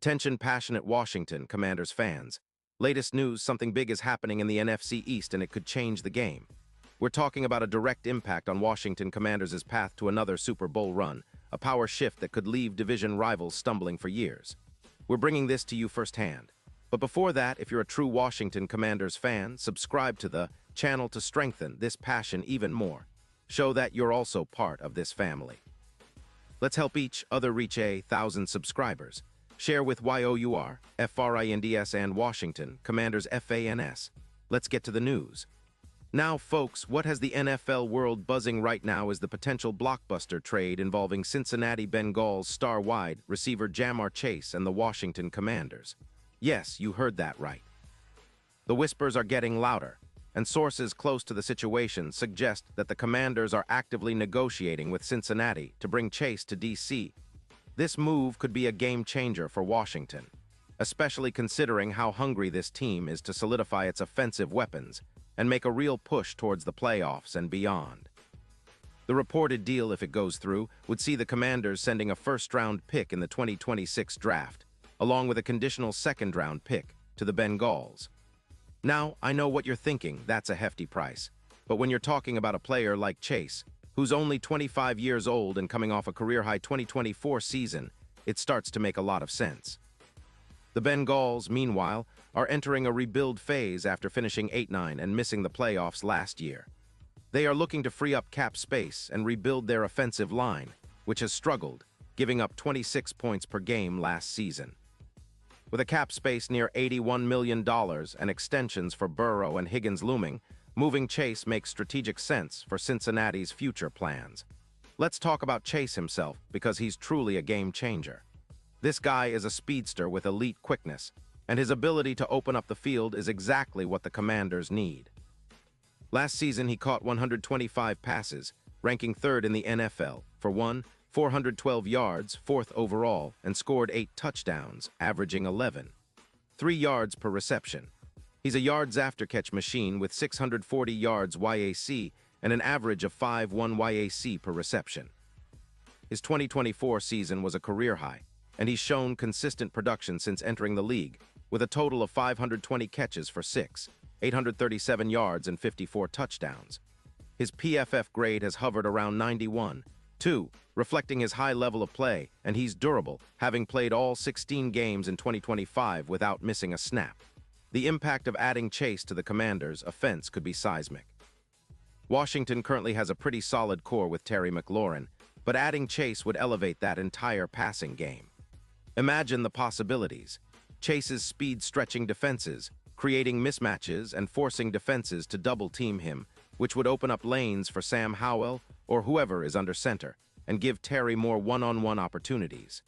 Attention passionate Washington Commanders fans. Latest news, something big is happening in the NFC East and it could change the game. We're talking about a direct impact on Washington Commanders' path to another Super Bowl run, a power shift that could leave division rivals stumbling for years. We're bringing this to you firsthand. But before that, if you're a true Washington Commanders fan, subscribe to the channel to strengthen this passion even more. Show that you're also part of this family. Let's help each other reach 1,000 subscribers. Share with YOUR, FRINDS and Washington, Commanders FANS. Let's get to the news. Now, folks, what has the NFL world buzzing right now is the potential blockbuster trade involving Cincinnati Bengals star wide receiver Ja'Marr Chase and the Washington Commanders. Yes, you heard that right. The whispers are getting louder, and sources close to the situation suggest that the Commanders are actively negotiating with Cincinnati to bring Chase to DC. This move could be a game-changer for Washington, especially considering how hungry this team is to solidify its offensive weapons and make a real push towards the playoffs and beyond. The reported deal, if it goes through, would see the Commanders sending a first-round pick in the 2026 draft, along with a conditional second-round pick, to the Bengals. Now, I know what you're thinking, that's a hefty price. But when you're talking about a player like Chase, who's only 25 years old and coming off a career-high 2024 season, it starts to make a lot of sense. The Bengals, meanwhile, are entering a rebuild phase after finishing 8-9 and missing the playoffs last year. They are looking to free up cap space and rebuild their offensive line, which has struggled, giving up 26 points per game last season. With a cap space near $81 million and extensions for Burrow and Higgins looming, moving Chase makes strategic sense for Cincinnati's future plans. Let's talk about Chase himself, because he's truly a game-changer. This guy is a speedster with elite quickness, and his ability to open up the field is exactly what the Commanders need. Last season, he caught 125 passes, ranking third in the NFL, for 412 yards, fourth overall, and scored 8 touchdowns, averaging 3 yards per reception. He's a yards-after-catch machine with 640 yards YAC and an average of 5.1 YAC per reception. His 2024 season was a career high, and he's shown consistent production since entering the league, with a total of 520 catches for 837 yards and 54 touchdowns. His PFF grade has hovered around 91, reflecting his high level of play, and he's durable, having played all 16 games in 2025 without missing a snap. The impact of adding Chase to the Commanders' offense could be seismic. Washington currently has a pretty solid core with Terry McLaurin, but adding Chase would elevate that entire passing game. Imagine the possibilities. Chase's speed-stretching defenses, creating mismatches and forcing defenses to double-team him, which would open up lanes for Sam Howell or whoever is under center, and give Terry more one-on-one opportunities.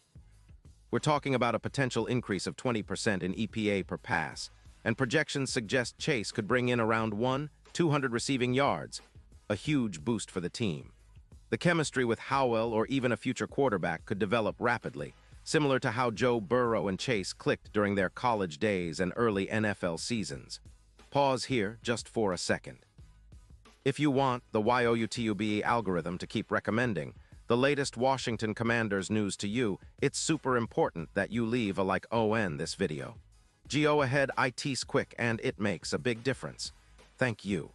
We're talking about a potential increase of 20% in EPA per pass, and projections suggest Chase could bring in around 200 receiving yards, a huge boost for the team. The chemistry with Howell or even a future quarterback could develop rapidly, similar to how Joe Burrow and Chase clicked during their college days and early NFL seasons. Pause here just for a second. If you want the YOUTUBE algorithm to keep recommending the latest Washington Commanders news to you, it's super important that you leave a like on this video. Go ahead, it's quick and it makes a big difference. Thank you.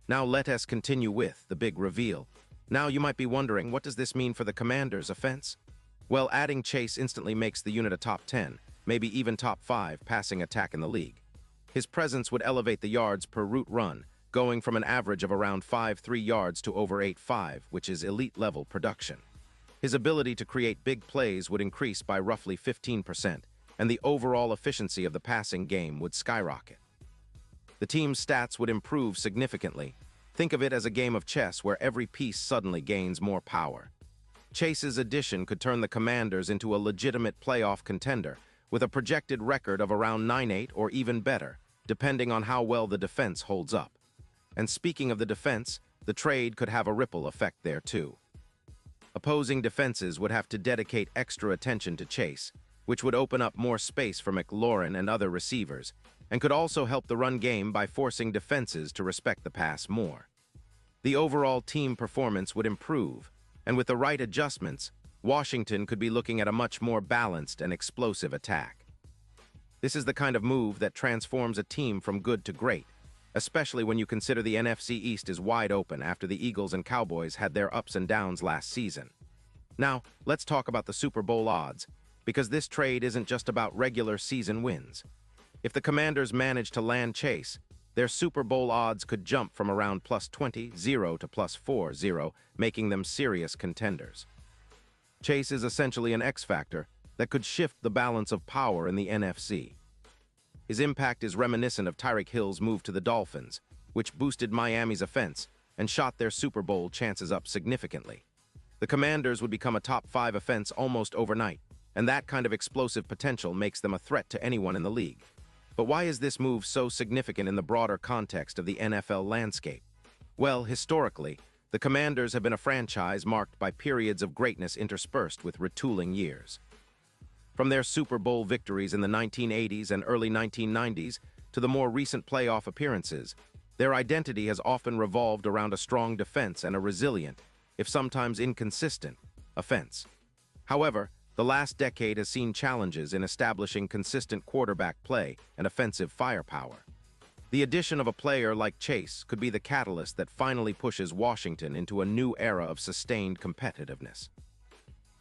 Now let us continue with the big reveal. Now you might be wondering, what does this mean for the Commanders' offense? Well, adding Chase instantly makes the unit a top 10, maybe even top 5 passing attack in the league. His presence would elevate the yards per route run, going from an average of around 5.3 yards to over 8.5, which is elite-level production. His ability to create big plays would increase by roughly 15%, and the overall efficiency of the passing game would skyrocket. The team's stats would improve significantly. Think of it as a game of chess where every piece suddenly gains more power. Chase's addition could turn the Commanders into a legitimate playoff contender, with a projected record of around 9-8 or even better, depending on how well the defense holds up. And speaking of the defense, the trade could have a ripple effect there too. Opposing defenses would have to dedicate extra attention to Chase, which would open up more space for McLaurin and other receivers, and could also help the run game by forcing defenses to respect the pass more. The overall team performance would improve, and with the right adjustments, Washington could be looking at a much more balanced and explosive attack. This is the kind of move that transforms a team from good to great, especially when you consider the NFC East is wide open after the Eagles and Cowboys had their ups and downs last season. Now, let's talk about the Super Bowl odds, because this trade isn't just about regular season wins. If the Commanders manage to land Chase, their Super Bowl odds could jump from around plus 20-0 to plus 4-0, making them serious contenders. Chase is essentially an X factor that could shift the balance of power in the NFC. His impact is reminiscent of Tyreek Hill's move to the Dolphins, which boosted Miami's offense and shot their Super Bowl chances up significantly. The Commanders would become a top 5 offense almost overnight, and that kind of explosive potential makes them a threat to anyone in the league. But why is this move so significant in the broader context of the NFL landscape? Well, historically, the Commanders have been a franchise marked by periods of greatness interspersed with retooling years. From their Super Bowl victories in the 1980s and early 1990s to the more recent playoff appearances, their identity has often revolved around a strong defense and a resilient, if sometimes inconsistent, offense. However, the last decade has seen challenges in establishing consistent quarterback play and offensive firepower. The addition of a player like Chase could be the catalyst that finally pushes Washington into a new era of sustained competitiveness.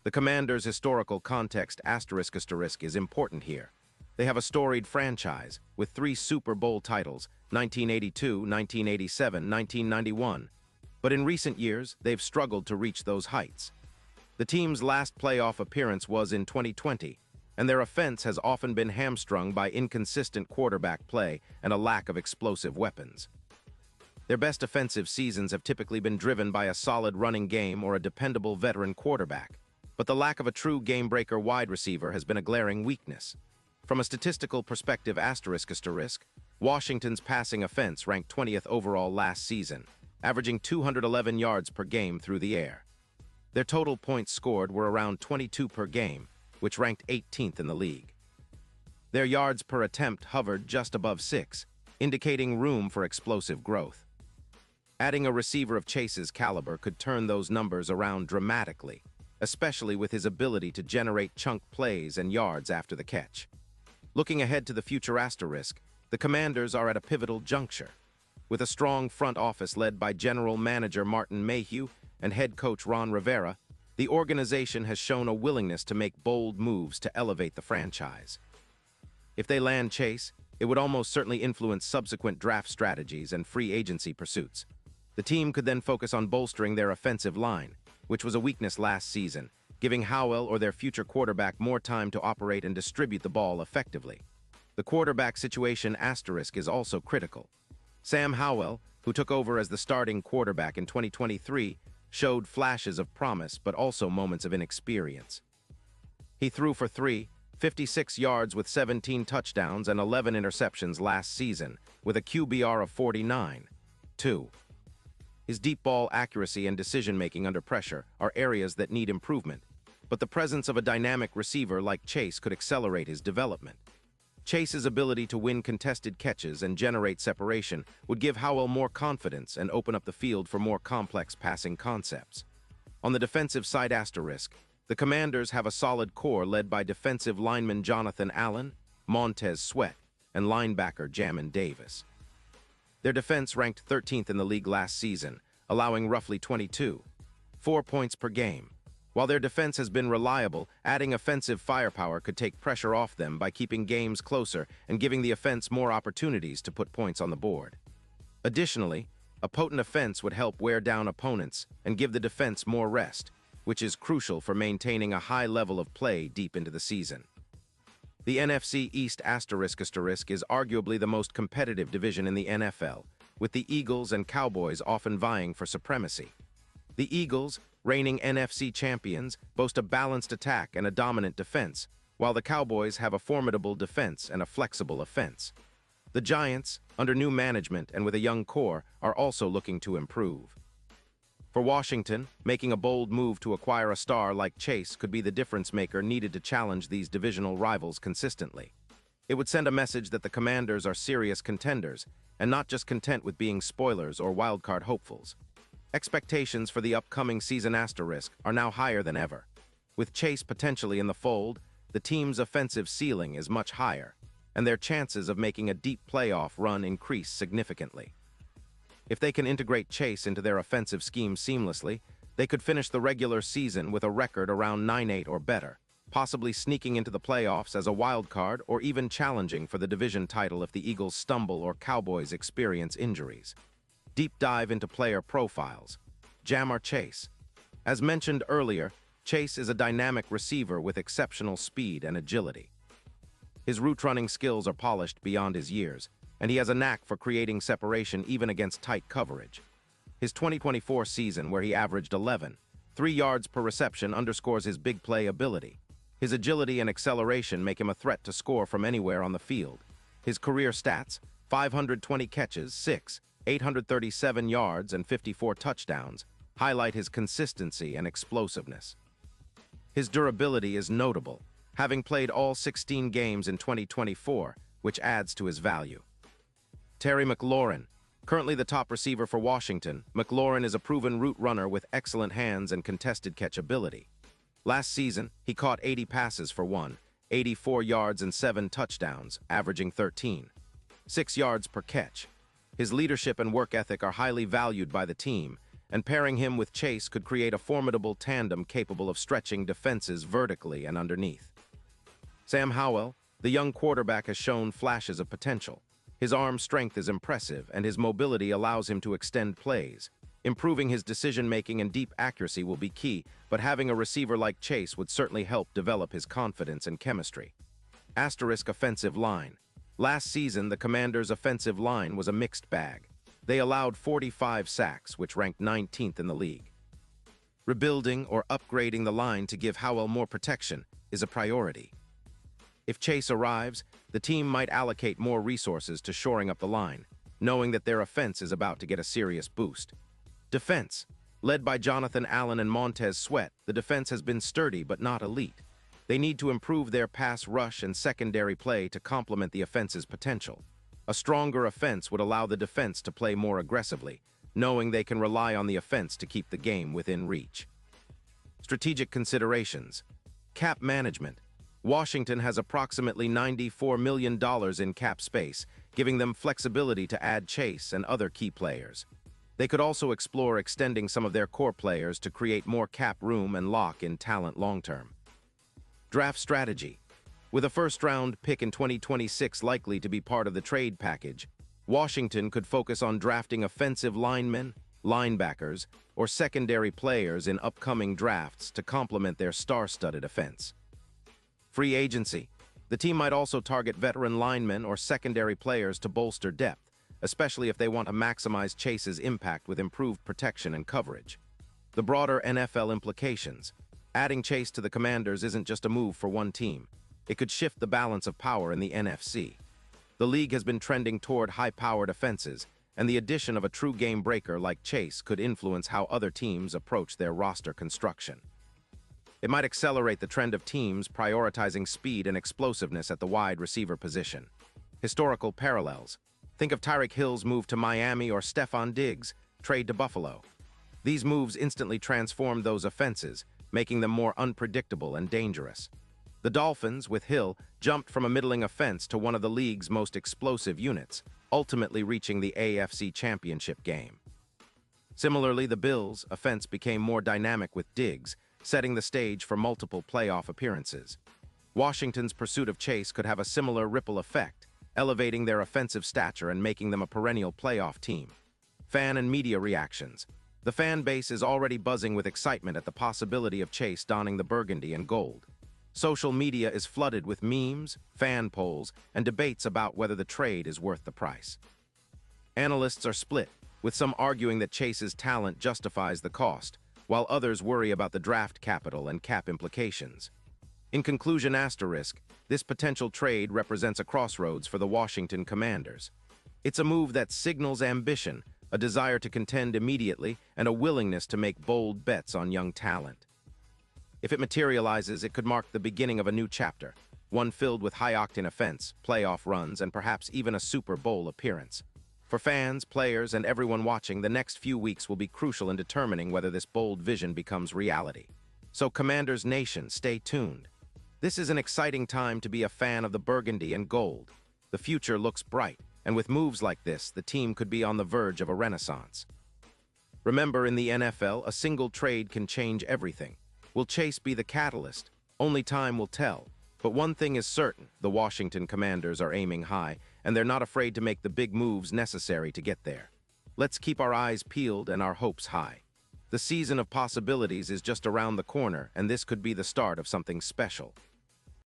The Commanders' historical context *** is important here. They have a storied franchise with 3 Super Bowl titles, 1982, 1987, 1991. But in recent years, they've struggled to reach those heights. The team's last playoff appearance was in 2020, and their offense has often been hamstrung by inconsistent quarterback play and a lack of explosive weapons. Their best offensive seasons have typically been driven by a solid running game or a dependable veteran quarterback, but the lack of a true game-breaker wide receiver has been a glaring weakness. From a statistical perspective ***, Washington's passing offense ranked 20th overall last season, averaging 211 yards per game through the air. Their total points scored were around 22 per game, which ranked 18th in the league. Their yards per attempt hovered just above 6, indicating room for explosive growth. Adding a receiver of Chase's caliber could turn those numbers around dramatically, especially with his ability to generate chunk plays and yards after the catch. Looking ahead to the future ***, the Commanders are at a pivotal juncture. With a strong front office led by General Manager Martin Mayhew and head coach Ron Rivera, the organization has shown a willingness to make bold moves to elevate the franchise. If they land Chase, it would almost certainly influence subsequent draft strategies and free agency pursuits. The team could then focus on bolstering their offensive line, which was a weakness last season, giving Howell or their future quarterback more time to operate and distribute the ball effectively. The quarterback situation * is also critical. Sam Howell, who took over as the starting quarterback in 2023, showed flashes of promise but also moments of inexperience. He threw for 356 yards with 17 touchdowns and 11 interceptions last season, with a QBR of 49.2. His deep ball accuracy and decision-making under pressure are areas that need improvement, but the presence of a dynamic receiver like Chase could accelerate his development. Chase's ability to win contested catches and generate separation would give Howell more confidence and open up the field for more complex passing concepts. On the defensive side ***, the Commanders have a solid core led by defensive lineman Jonathan Allen, Montez Sweat, and linebacker Jamin Davis. Their defense ranked 13th in the league last season, allowing roughly 22.4 points per game. While their defense has been reliable, adding offensive firepower could take pressure off them by keeping games closer and giving the offense more opportunities to put points on the board. Additionally, a potent offense would help wear down opponents and give the defense more rest, which is crucial for maintaining a high level of play deep into the season. The NFC East * is arguably the most competitive division in the NFL, with the Eagles and Cowboys often vying for supremacy. The Eagles, reigning NFC champions, boast a balanced attack and a dominant defense, while the Cowboys have a formidable defense and a flexible offense. The Giants, under new management and with a young core, are also looking to improve. For Washington, making a bold move to acquire a star like Chase could be the difference maker needed to challenge these divisional rivals consistently. It would send a message that the Commanders are serious contenders, and not just content with being spoilers or wildcard hopefuls. Expectations for the upcoming season * are now higher than ever. With Chase potentially in the fold, the team's offensive ceiling is much higher, and their chances of making a deep playoff run increase significantly. If they can integrate Chase into their offensive scheme seamlessly, they could finish the regular season with a record around 9-8 or better, possibly sneaking into the playoffs as a wild card or even challenging for the division title if the Eagles stumble or Cowboys experience injuries. Deep dive into player profiles. Ja'Marr Chase. As mentioned earlier, Chase is a dynamic receiver with exceptional speed and agility. His route-running skills are polished beyond his years, and he has a knack for creating separation even against tight coverage. His 2024 season, where he averaged 3 yards per reception, underscores his big play ability. His agility and acceleration make him a threat to score from anywhere on the field. His career stats: 520 catches, 837 yards, and 54 touchdowns, highlight his consistency and explosiveness. His durability is notable, having played all 16 games in 2024, which adds to his value. Terry McLaurin. Currently the top receiver for Washington, McLaurin is a proven route runner with excellent hands and contested catch ability. Last season, he caught 80 passes for 84 yards and 7 touchdowns, averaging 13.6 yards per catch. His leadership and work ethic are highly valued by the team, and pairing him with Chase could create a formidable tandem capable of stretching defenses vertically and underneath. Sam Howell. The young quarterback has shown flashes of potential. His arm strength is impressive, and his mobility allows him to extend plays. Improving his decision-making and deep accuracy will be key, but having a receiver like Chase would certainly help develop his confidence and chemistry. Offensive line. Last season, the Commanders' offensive line was a mixed bag. They allowed 45 sacks, which ranked 19th in the league. Rebuilding or upgrading the line to give Howell more protection is a priority. If Chase arrives, the team might allocate more resources to shoring up the line, knowing that their offense is about to get a serious boost. Defense. Led by Jonathan Allen and Montez Sweat, the defense has been sturdy but not elite. They need to improve their pass rush and secondary play to complement the offense's potential. A stronger offense would allow the defense to play more aggressively, knowing they can rely on the offense to keep the game within reach. Strategic considerations. Cap management. Washington has approximately $94 million in cap space, giving them flexibility to add Chase and other key players. They could also explore extending some of their core players to create more cap room and lock in talent long-term. Draft strategy. With a first-round pick in 2026 likely to be part of the trade package, Washington could focus on drafting offensive linemen, linebackers, or secondary players in upcoming drafts to complement their star-studded offense. Free agency. The team might also target veteran linemen or secondary players to bolster depth, especially if they want to maximize Chase's impact with improved protection and coverage. The broader NFL implications. Adding Chase to the Commanders isn't just a move for one team. It could shift the balance of power in the NFC. The league has been trending toward high-powered offenses, and the addition of a true game breaker like Chase could influence how other teams approach their roster construction. It might accelerate the trend of teams prioritizing speed and explosiveness at the wide receiver position. Historical parallels. Think of Tyreek Hill's move to Miami or Stephon Diggs' trade to Buffalo. These moves instantly transformed those offenses, making them more unpredictable and dangerous. The Dolphins, with Hill, jumped from a middling offense to one of the league's most explosive units, ultimately reaching the AFC Championship game. Similarly, the Bills' offense became more dynamic with Diggs, setting the stage for multiple playoff appearances. Washington's pursuit of Chase could have a similar ripple effect, elevating their offensive stature and making them a perennial playoff team. Fan and media reactions. The fan base is already buzzing with excitement at the possibility of Chase donning the burgundy and gold. Social media is flooded with memes, fan polls, and debates about whether the trade is worth the price. Analysts are split, with some arguing that Chase's talent justifies the cost, while others worry about the draft capital and cap implications. In conclusion, this potential trade represents a crossroads for the Washington Commanders. It's a move that signals ambition, a desire to contend immediately, and a willingness to make bold bets on young talent. If it materializes, it could mark the beginning of a new chapter, one filled with high-octane offense, playoff runs, and perhaps even a Super Bowl appearance. For fans, players, and everyone watching, the next few weeks will be crucial in determining whether this bold vision becomes reality. So Commanders Nation, stay tuned. This is an exciting time to be a fan of the burgundy and gold. The future looks bright, and with moves like this, the team could be on the verge of a renaissance. Remember, in the NFL, a single trade can change everything. Will Chase be the catalyst? Only time will tell. But one thing is certain, the Washington Commanders are aiming high, and they're not afraid to make the big moves necessary to get there. Let's keep our eyes peeled and our hopes high. The season of possibilities is just around the corner, and this could be the start of something special.